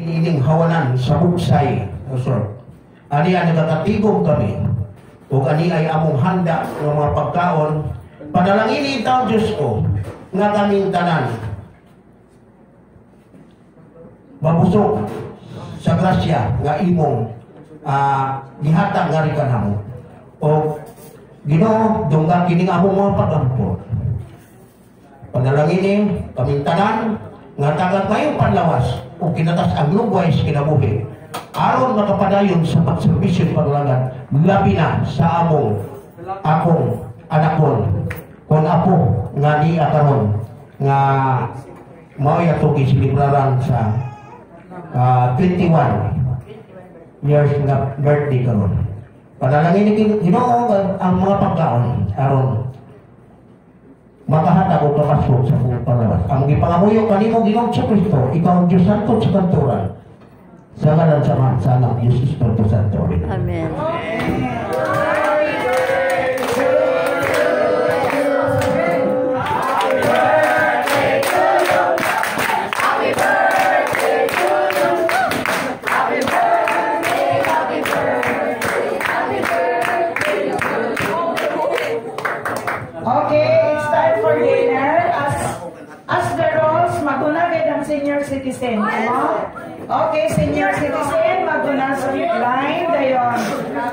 ining hawanan sa buksay, sir. Ani ang nagkakatigong kami, o ani ay among handa ng mga pagkaon, panalangin itaw Diyos ko, nga kaming tanan, mabusog sa grasya, nga imong gihatag nga rin kanamo. O Ginoo, dungga kining among mga pag-ampon. Panalangin kaming tanan, nga tagad kayong panlawas, o kinatas ang lugways kinabuhi. Aron makapadayon sa pagserbisyo panulagan, labi na sa akong anakon, kung apo nga di akaron, nga mao'y ato kisilibraran sa 21 years nga birthday karon. Panalangin ni Ginoo ang mga pagkaon aron makahatag o kapasok sa kong panlawas. Ang ipangamuyo kanimo Ginoong Kristo, ikaw ang Diyos Santo sa kanturan. Sa ngalan sa Ama, sa Anak, Diyos Espiritu Santo. Amen. Okay, it's time for dinner. As the rolls, magunagad ang senior citizen. Okay, senior citizen, maguna sa line dayon.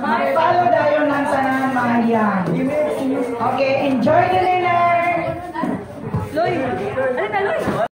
Mag-follow dayon ng tanan mga yan. Okay, enjoy the dinner. Loy, ano na Loy?